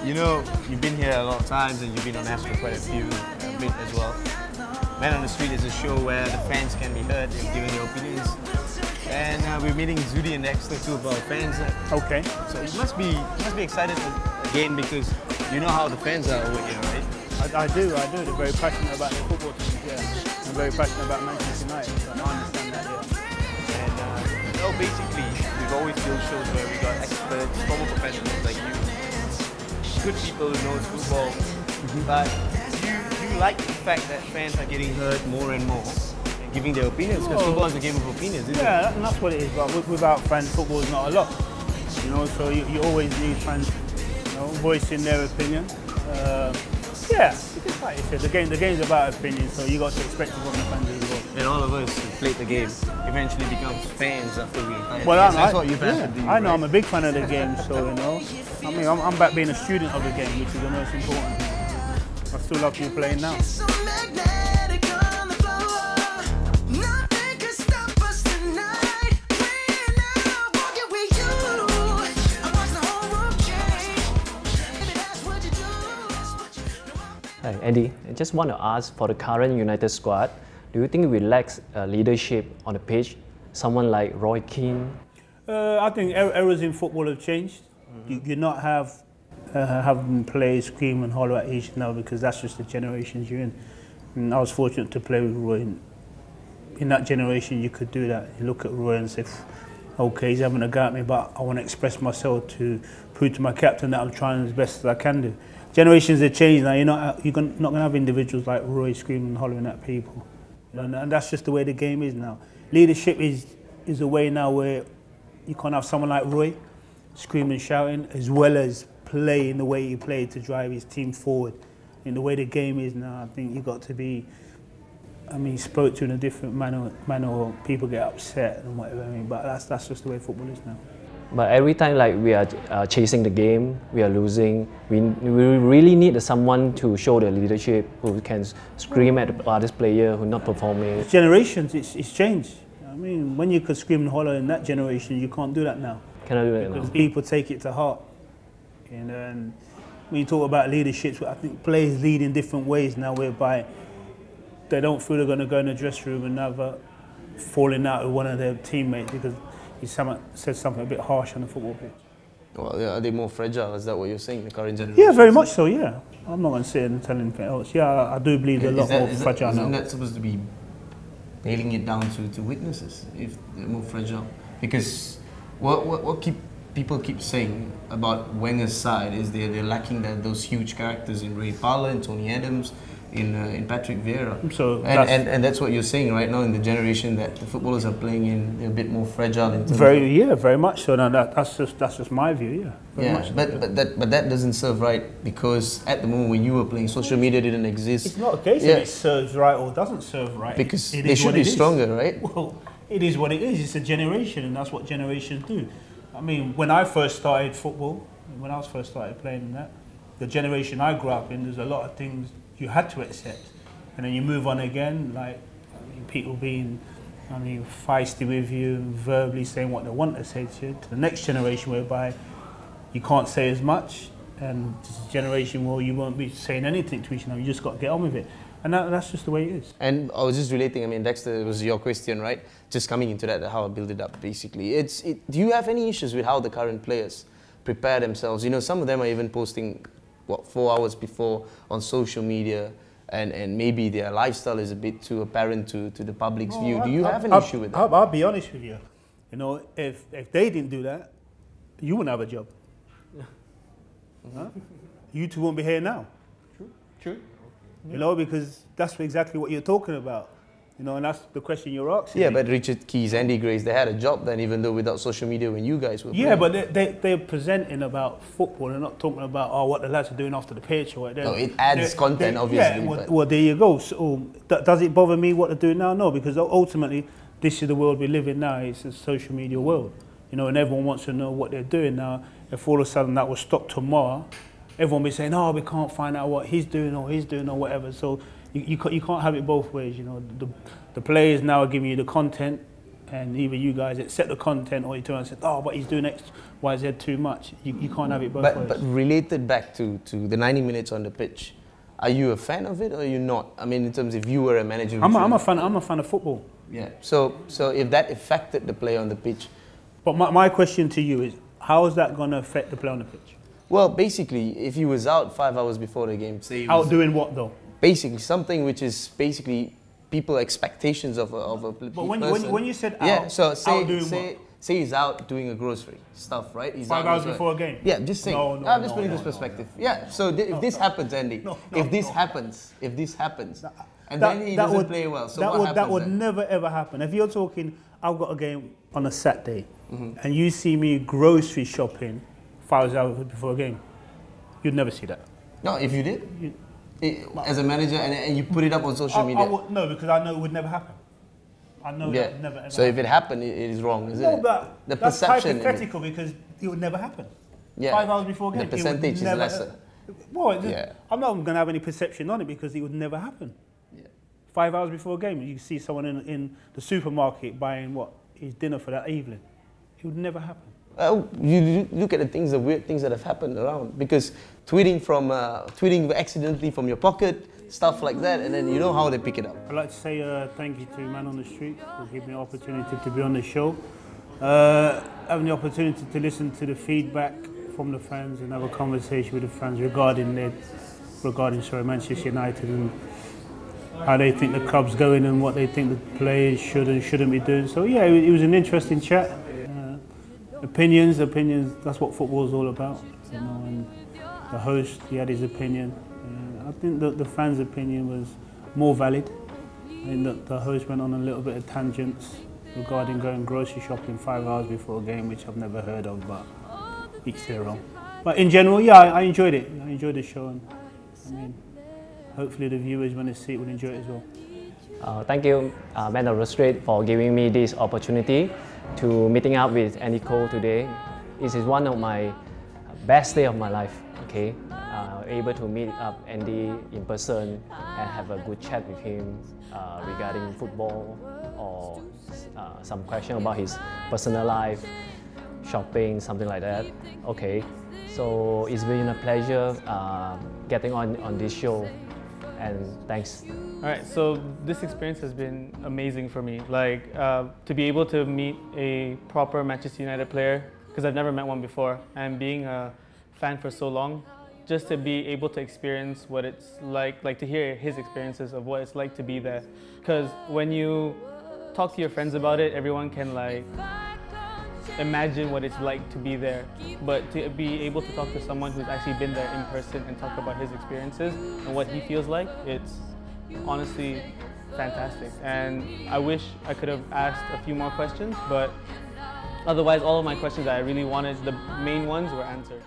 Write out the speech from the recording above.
you know, you've been here a lot of times and you've been on Astro quite a bit as well. Man on the Street is a show where the fans can be heard and given their opinions. And we're meeting Zudi and Dexter, two of our fans. Okay. So you must be excited again because you know how the fans are over here, right? I do. They're very passionate about their football team, yeah. I'm very passionate about Manchester United, so I understand that, yeah. And you know, basically, we've always built shows where we got experts, former professionals like you, good people who know football. But do you like the fact that fans are getting heard more and more, and giving their opinions? Because football is a game of opinions, isn't it? Yeah, and that's what it is. But without fans, football is not a lot. You know, so you always need fans, you know, voicing their opinion. Yeah, because like you said, the game's about opinion, so you got to expect it from the fans as well. And all of us who played the game eventually becomes fans after we retire. Well, that's what you've had to do. I know, right? I'm a big fan of the game, so you know. I mean, I'm back being a student of the game, which is the most important thing. I still love you playing now. Hi, Andy. I just want to ask, for the current United squad, do you think we lack leadership on the pitch? Someone like Roy Keane? I think eras in football have changed. You not have having players scream and holler at each now because that's just the generations you're in. And I was fortunate to play with Roy. In that generation, you could do that. You look at Roy and say, okay, he's having a go at me, but I want to express myself to prove to my captain that I'm trying as best as I can do. Generations have changed now. You're not going to have individuals like Roy screaming and hollering at people, and that's just the way the game is now. Leadership is a way now where you can't have someone like Roy screaming and shouting as well as playing the way he played to drive his team forward. In the way the game is now, I think you've got to be. I mean, spoke to in a different manner, or people get upset and whatever. I mean, but that's just the way football is now. But every time like we are chasing the game, we are losing, we really need someone to show the leadership, who can scream at the other player who not performing. Generations, it's changed. I mean, when you could scream and holler in that generation, you can't do that now. Cannot do that now. Because people take it to heart. And when you talk about leaderships, I think players lead in different ways now, whereby they don't feel they're going to go in the dressing room and have falling out with one of their teammates because he said something a bit harsh on the football pitch. Well, yeah, are they more fragile? Is that what you're saying, the current generation? Yeah, very much so, yeah. I'm not going to sit and tell anything else. Yeah, I do believe they're a lot more fragile now. Isn't that supposed to be nailing it down to witnesses, if they're more fragile? Because what people keep saying about Wenger's side is they're lacking those huge characters in Ray Parlour and Tony Adams, in Patrick Vieira. So and that's what you're saying right now in the generation that the footballers are playing in, they're a bit more fragile in terms very much so. Now that's just my view, yeah. But that doesn't serve right, because at the moment when you were playing, social media didn't exist. It's not a case if it serves right or doesn't serve right. Because they should be stronger, right? Well, it is what it is. It's a generation, and that's what generations do. I mean, when I first started football, when I was first started playing in that, the generation I grew up in, there's a lot of things you had to accept, and then you move on again. Like, I mean, people being, feisty with you, and verbally saying what they want to say to you. To the next generation, whereby you can't say as much, and it's a generation where you won't be saying anything to each other. You just got to get on with it, and that's just the way it is. And I was just relating. I mean, Dexter, it was your question, right? Just coming into that, how I build it up, basically. Do you have any issues with how the current players prepare themselves? You know, some of them are even posting 4 hours before on social media, and maybe their lifestyle is a bit too apparent to the public's view. Do you have an issue with that? I'll be honest with you. You know, if they didn't do that, you wouldn't have a job. Huh? You two won't be here now. True. You know, because that's exactly what you're talking about. You know, and that's the question you're asking. Yeah, but Richard Keys, Andy Grace, they had a job then, even though without social media when you guys were playing. Yeah, but they're presenting about football. They're not talking about what the lads are doing after the pitch or whatever. No, it adds content, obviously. Yeah, well, there you go. So, does it bother me what they're doing now? No, because ultimately, this is the world we live in now. It's a social media world. You know, and everyone wants to know what they're doing now. If all of a sudden that was stopped tomorrow, everyone will be saying, "Oh, we can't find out what he's doing or whatever." So you can't have it both ways. You know, the players now are giving you the content, and either you guys accept the content or you turn and say, oh, but he's doing X, Y, Z too much. You can't have it both ways. But related back to the 90 minutes on the pitch, are you a fan of it or are you not? I mean, in terms of if you were a manager. I'm a fan of football. Yeah. So if that affected the play on the pitch. But my question to you is, how is that going to affect the play on the pitch? Well, basically, if he was out 5 hours before the game, say he was out doing what though? Basically, something which is basically people expectations of a person. But when you said out, yeah, so say he's out doing a grocery stuff, right? He's 5 hours before a game. Yeah, just saying. No, I'm just putting this perspective. Yeah. So if this happens, Andy, if this happens, and then he doesn't play well, so what happens? That would then? never ever happen. If you're talking, I've got a game on a Saturday, and you see me grocery shopping 5 hours before a game, you'd never see that. No, if you did, as a manager, and you put it up on social media. No, because I know it would never happen. I know that would never ever So happen. if it happened, it is wrong, isn't it? No, but the that's perception hypothetical because it would never happen. Yeah. 5 hours before a game. The percentage is lesser. Well, I'm not going to have any perception on it because it would never happen. Yeah. 5 hours before a game, you see someone in the supermarket buying his dinner for that evening. It would never happen. You look at the weird things that have happened around, because tweeting accidentally from your pocket, stuff like that, and then you know how they pick it up. I'd like to say thank you to Man on the Street for giving me the opportunity to be on the show. Having the opportunity to listen to the feedback from the fans and have a conversation with the fans regarding Manchester United and how they think the club's going and what they think the players should and shouldn't be doing. So yeah, it was an interesting chat. Opinions, that's what football's all about. You know, and the host, he had his opinion. I think that the fans' opinion was more valid. And that the host went on a little bit of tangents regarding going grocery shopping 5 hours before a game, which I've never heard of, but each their own. But in general, yeah, I enjoyed it. I enjoyed the show, and I mean, hopefully the viewers, when they see it, will enjoy it as well. Thank you, Man of the Street, for giving me this opportunity to meeting up with Andy Cole today. This is one of my best day of my life. Okay, able to meet up Andy in person and have a good chat with him regarding football or some question about his personal life, shopping, something like that. Okay, so it's been a pleasure getting on this show, and thanks. All right, so this experience has been amazing for me. Like to be able to meet a proper Manchester United player, because I've never met one before, and being a fan for so long, just to be able to experience what it's like to hear his experiences of what it's like to be there. Because when you talk to your friends about it, everyone can like imagine what it's like to be there. But to be able to talk to someone who's actually been there in person and talk about his experiences and what he feels like, it's honestly fantastic. And I wish I could have asked a few more questions, but otherwise all of my questions that I really wanted, the main ones, were answered.